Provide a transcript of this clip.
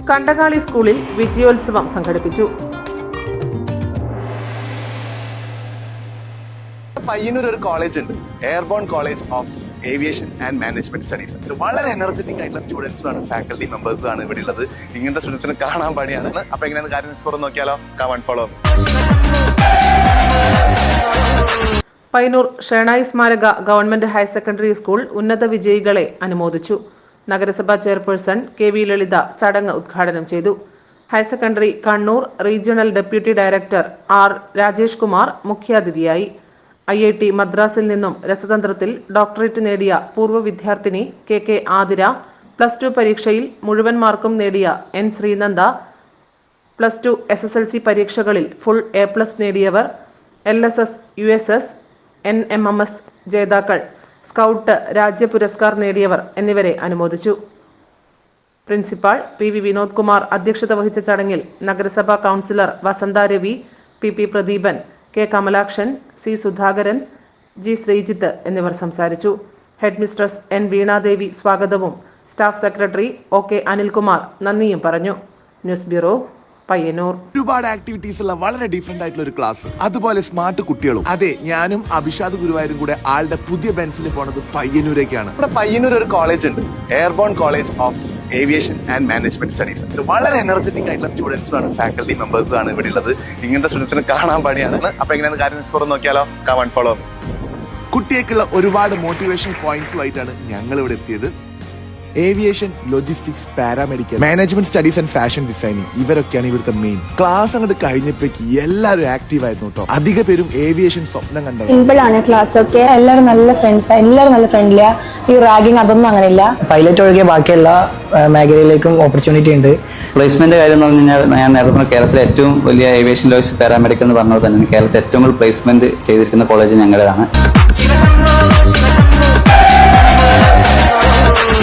കണ്ടകാളി സ്കൂളിൽ വിജയോത്സവം സംഘടിപ്പിച്ചു. പയ്യന്നൂർ ഒരു കോളേജ് ഉണ്ട്, airborne college of aviation and management studies. വളരെ എനർജറ്റിക് ആയിട്ടുള്ള സ്റ്റുഡൻസും ആണ്, ഫാക്കൽറ്റി മെമ്പേഴ്സും ആണ് ഇവിടെ ഉള്ളത്. ഇങ്ങനത്തെ സ്റ്റുഡൻസിനെ കാണാൻ പണിയാണ്. അപ്പൊ എങ്ങനെയാണ് കാര്യം തുറന്ന് നോക്കിയാലോ? Come on follow. പയ്യന്നൂർ ഷേണായി സ്മാരക ഗവൺമെന്റ് ഹയർ സെക്കൻഡറി സ്കൂൾ ഉന്നത വിജയികളെ അനുമോദിച്ചു. നഗരസഭാ ചെയർപേഴ്സൺ KV ലളിത ചടങ്ങ് ഉദ്ഘാടനം ചെയ്തു. Higher secondary Kannur regional deputy director R Rajesh Kumar മുഖ്യാതിഥിയായി. IIT മദ്രാസിൽ നിന്നും രസതന്ത്രത്തിൽ ഡോക്ടറേറ്റ് നേടിയ പൂർവ്വ വിദ്യാർത്ഥിനി KK ആതിര, +2 പരീക്ഷയിൽ മുഴുവൻ മാർക്കും നേടിയ N ശ്രീനന്ദ, +2 SSLC പരീക്ഷകളിൽ ഫുൾ A+ നേടിയവർ, LSS USS NMMS ജേതാക്കൾ, സ്കൗട്ട് രാജ്യ പുരസ്കാർ നേടിയവർ എന്നിവരെ അനുമോദിച്ചു. പ്രിൻസിപ്പാൾ PV വിനോദ് കുമാർ അധ്യക്ഷത വഹിച്ച ചടങ്ങിൽ നഗരസഭാ councillor Vasantha Ravi, PP Pradeepan, K Kamalakshan, C Sudhakaran, G Sreejith എന്നിവർ സംസാരിച്ചു. ഹെഡ് മിസ്ട്രസ് N വീണാദേവി സ്വാഗതവും സ്റ്റാഫ് സെക്രട്ടറി OK അനിൽകുമാർ നന്ദിയും പറഞ്ഞു. News bureau, Payyanur. ഒരുപാട് ആക്ടിവിറ്റീസ് ഉള്ള വളരെ ഡിഫറെന്റ് ആയിട്ടുള്ള ഒരു ക്ലാസ്, അതുപോലെ സ്മാർട്ട് കുട്ടികളും. അതെ, ഞാനും അഭിഷാദ് ഗുരുവായൂരും കൂടെ ആളുടെ പുതിയ ബെൻസിൽ പോണത് പയ്യന്നൂരേക്കാണ്. ഇവിടെ പയ്യന്നൂർ ഒരു കോളേജ് ഉണ്ട്, airborne college of aviation and management studies. വളരെ എനർജറ്റിക് ആയിട്ടുള്ള സ്റ്റുഡൻസും ആണ്, ഫാക്കൽറ്റി മെമ്പേഴ്സും ആണ് ഇവിടെ ഉള്ളത്. ഇങ്ങനത്തെ സ്റ്റുഡൻസിനെ കാണാൻ പണിയാണ്. അപ്പൊ എങ്ങനെയാണ് കാര്യം തുറന്ന് നോക്കിയാലോ? Come on follow. കുട്ടിയേക്കുള്ള ഒരുപാട് മോട്ടിവേഷൻ പോയിന്റ്സുമായിട്ടാണ് ഞങ്ങൾ ഇവിടെ എത്തിയത്. Aviation, logistics, paramedical, management studies and fashion designing, ഇവരൊക്കെയാണ് ഇവിടുത്തെ മെയിൻ. ക്ലാസ് അങ്ങോട്ട് കഴിഞ്ഞപ്പോഴേക്ക് എല്ലാവരും ആക്റ്റീവ് ആയിരുന്നു കേട്ടോ. അധിക പേരും ഏവിയേഷൻ സ്വപ്നം കണ്ടത്. സിമ്പിളാണ് ക്ലാസ് ഒക്കെ, എല്ലാവരും നല്ല ഫ്രണ്ട്സ്, എല്ലാവരും നല്ല ഫ്രണ്ട്ലിയാ. ഈ റാഗിങ് അതൊന്നും അങ്ങനെയില്ല. പൈലറ്റ് ഒഴികെ ബാക്കി എല്ലാ മേഖലയിലേക്കും ഓപ്പർച്യൂണിറ്റി ഉണ്ട്. പ്ലേസ്മെന്റ് കാര്യം എന്ന് പറഞ്ഞു കഴിഞ്ഞാൽ ഞാൻ നേരത്തെ പറഞ്ഞ കേരളത്തിലെ ഏറ്റവും വലിയ ഏവിയേഷൻ ലോജിസ്റ്റിക്സ് പാരാമെഡിക്കൽ എന്ന് പറഞ്ഞത് തന്നെ കേരളത്തിൽ ഏറ്റവും കൂടുതൽ പ്ലേസ്മെന്റ് ചെയ്തിരിക്കുന്ന കോളേജ് ഞങ്ങളുടേതാണ്.